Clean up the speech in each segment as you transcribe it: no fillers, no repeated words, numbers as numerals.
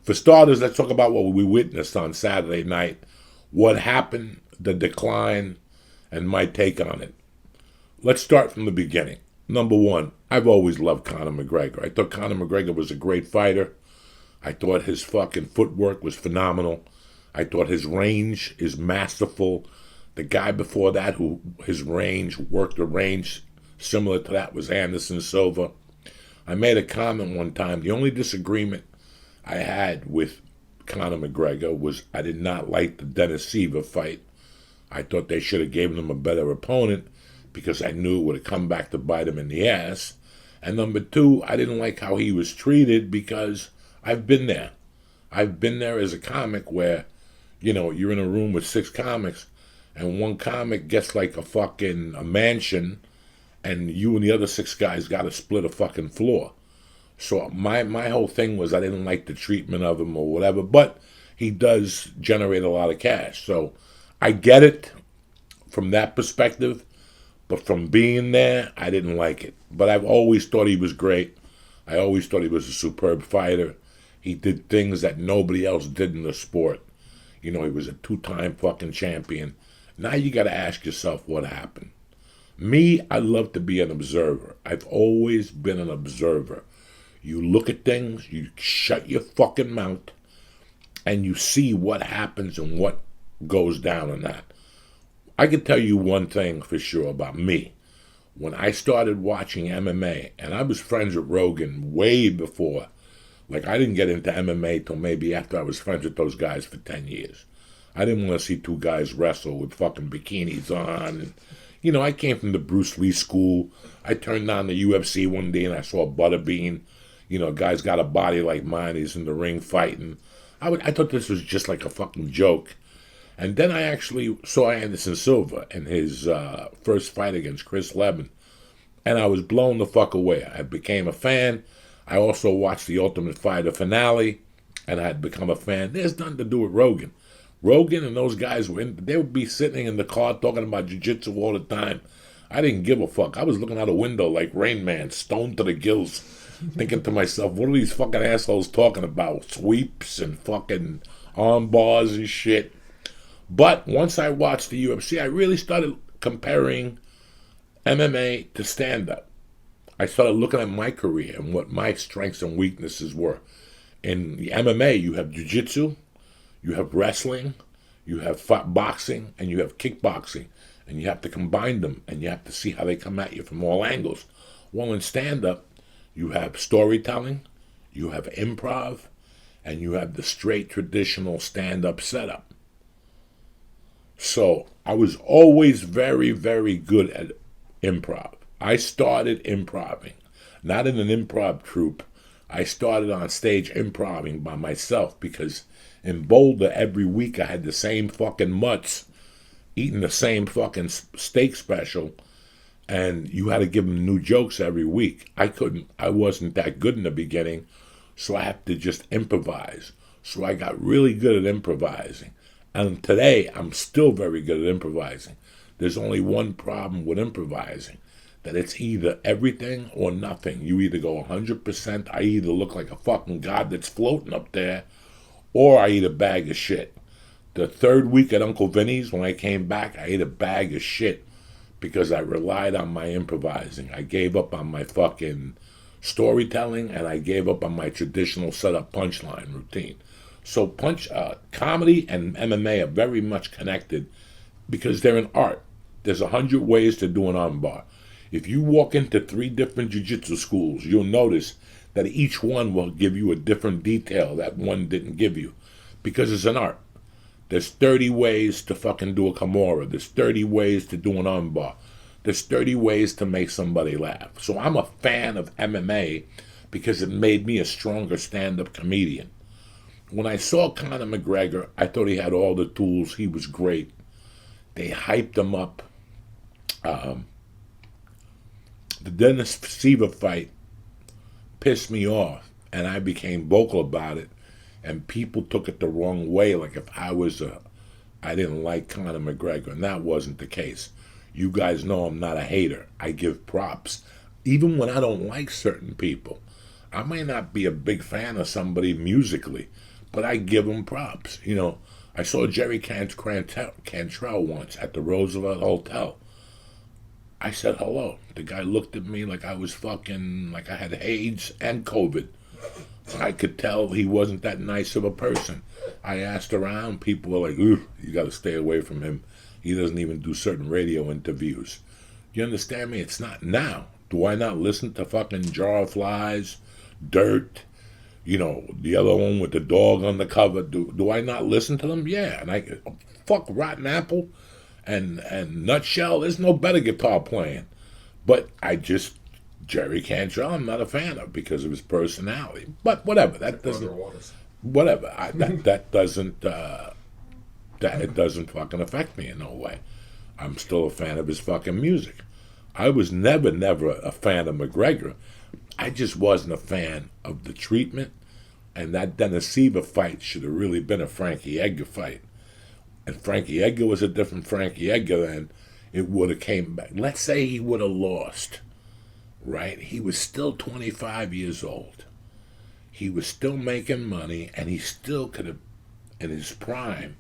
for starters, let's talk about what we witnessed on Saturday night, what happened, the decline, and my take on it. Let's start from the beginning. Number one, I've always loved Conor McGregor. I thought Conor McGregor was a great fighter. I thought his fucking footwork was phenomenal. I thought his range is masterful. The guy before that who his range, worked the range similar to that was Anderson Silva. I made a comment one time. The only disagreement I had with Conor McGregor was I did not like the Dennis Siver fight. I thought they should have given him a better opponent because I knew it would have come back to bite him in the ass. And number two, I didn't like how he was treated because I've been there. I've been there as a comic where, you're in a room with 6 comics and one comic gets like a mansion and you and the other 6 guys got to split a fucking floor. So my whole thing was I didn't like the treatment of him or whatever, but he does generate a lot of cash. So I get it from that perspective, but from being there, I didn't like it. But I've always thought he was great. I always thought he was a superb fighter. He did things that nobody else did in the sport. He was a 2-time fucking champion. Now you got to ask yourself what happened. Me, I love to be an observer. I've always been an observer. You look at things, you shut your fucking mouth, and you see what happens and what goes down in that. I can tell you one thing for sure about me. When I started watching MMA, and I was friends with Rogan way before, I didn't get into MMA till maybe after I was friends with those guys for 10 years. I didn't want to see 2 guys wrestle with fucking bikinis on. And, I came from the Bruce Lee school. I turned on the UFC one day and I saw Butterbean. A guy's got a body like mine. He's in the ring fighting. I thought this was just like a fucking joke. And then I actually saw Anderson Silva in his first fight against Chris Leben. And I was blown the fuck away. I became a fan. I also watched the Ultimate Fighter finale, and I had become a fan. There's nothing to do with Rogan. Rogan and those guys they would be sitting in the car talking about jiu-jitsu all the time. I didn't give a fuck. I was looking out a window like Rain Man, stoned to the gills, thinking to myself, what are these fucking assholes talking about? Sweeps and fucking arm bars and shit. But once I watched the UFC, I really started comparing MMA to stand-up. I started looking at my career and what my strengths and weaknesses were. In the MMA, you have jiu-jitsu, you have wrestling, you have boxing, and you have kickboxing. And you have to combine them, and you have to see how they come at you from all angles. Well, in stand-up, you have storytelling, you have improv, and you have the straight traditional stand-up setup. So I was always very, very good at improv. I started improving, not in an improv troupe. I started on stage improving by myself because in Boulder every week I had the same fucking mutts eating the same fucking steak special, and you had to give them new jokes every week. I wasn't that good in the beginning, so I had to just improvise. So I got really good at improvising. And today I'm still very good at improvising. There's only one problem with improvising, that it's either everything or nothing. You either go 100%, I either look like a fucking god that's floating up there, or I eat a bag of shit. The third week at Uncle Vinny's, when I came back, I ate a bag of shit because I relied on my improvising. I gave up on my fucking storytelling, and I gave up on my traditional setup punchline routine. So comedy and MMA are very much connected because they're an art. There's 100 ways to do an armbar. If you walk into 3 different jiu-jitsu schools, you'll notice that each one will give you a different detail that one didn't give you because it's an art. There's 30 ways to fucking do a Kimura. There's 30 ways to do an armbar. There's 30 ways to make somebody laugh. So I'm a fan of MMA because it made me a stronger stand-up comedian. When I saw Conor McGregor, I thought he had all the tools. He was great. They hyped him up. The Dennis Siver fight pissed me off, and I became vocal about it, and people took it the wrong way, like if I didn't like Conor McGregor, and that wasn't the case. You guys know I'm not a hater. I give props. Even when I don't like certain people, I may not be a big fan of somebody musically, but I give them props. You know, I saw Jerry Cantrell once at the Roosevelt Hotel. I said hello. The guy looked at me like I was fucking, like I had AIDS and COVID. I could tell he wasn't that nice of a person. I asked around, people were like, "Ooh, you got to stay away from him. He doesn't even do certain radio interviews." You understand me? It's not now. Do I not listen to fucking Jar of Flies, Dirt, you know, the other one with the dog on the cover? Do I not listen to them? Yeah. And I fuck Rotten Apple and Nutshell. There's no better guitar playing. But Jerry Cantrell, I'm not a fan of because of his personality. But whatever, that doesn't. Whatever, that doesn't. It doesn't fucking affect me in no way. I'm still a fan of his fucking music. I was never a fan of McGregor. I just wasn't a fan of the treatment, and that Dennis Seaver fight should have really been a Frankie Edgar fight. And Frankie Edgar was a different Frankie Edgar, then it would have came back. Let's say he would have lost, right? He was still 25 years old. He was still making money, and he still could have, in his prime,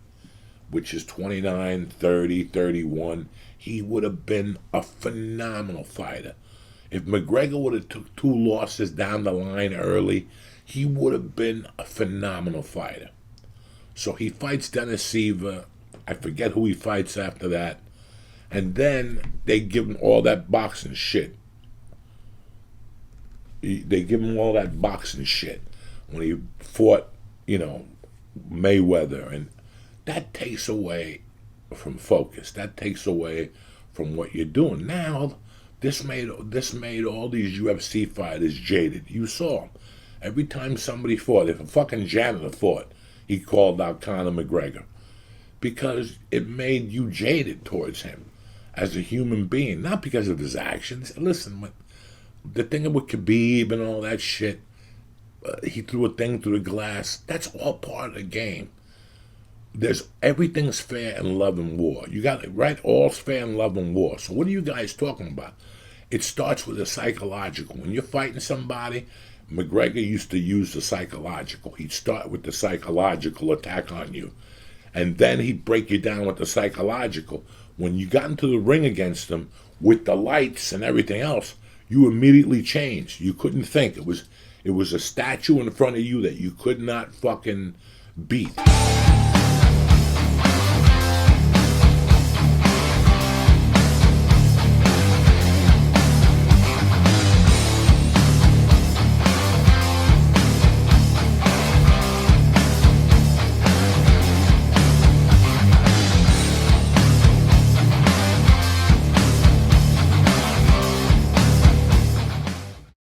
which is 29, 30, 31, he would have been a phenomenal fighter. If McGregor would have took 2 losses down the line early, he would have been a phenomenal fighter. So he fights Dennis Seaver. I forget who he fights after that. And then they give him all that boxing shit. They give him all that boxing shit when he fought, you know, Mayweather, and that takes away from focus. That takes away from what you're doing. Now, this made all these UFC fighters jaded. You saw them. Every time somebody fought, if a fucking janitor fought, he called out Conor McGregor because it made you jaded towards him as a human being, not because of his actions. Listen, the thing with Khabib and all that shit, he threw a thing through the glass. That's all part of the game. Everything's fair in love and war. You got it right. All's fair in love and war. So what are you guys talking about? It starts with the psychological. When you're fighting somebody, McGregor used to use the psychological. He'd start with the psychological attack on you, and then he'd break you down with the psychological. When you got into the ring against him with the lights and everything else, you immediately changed. You couldn't think. It was a statue in front of you that you could not fucking beat.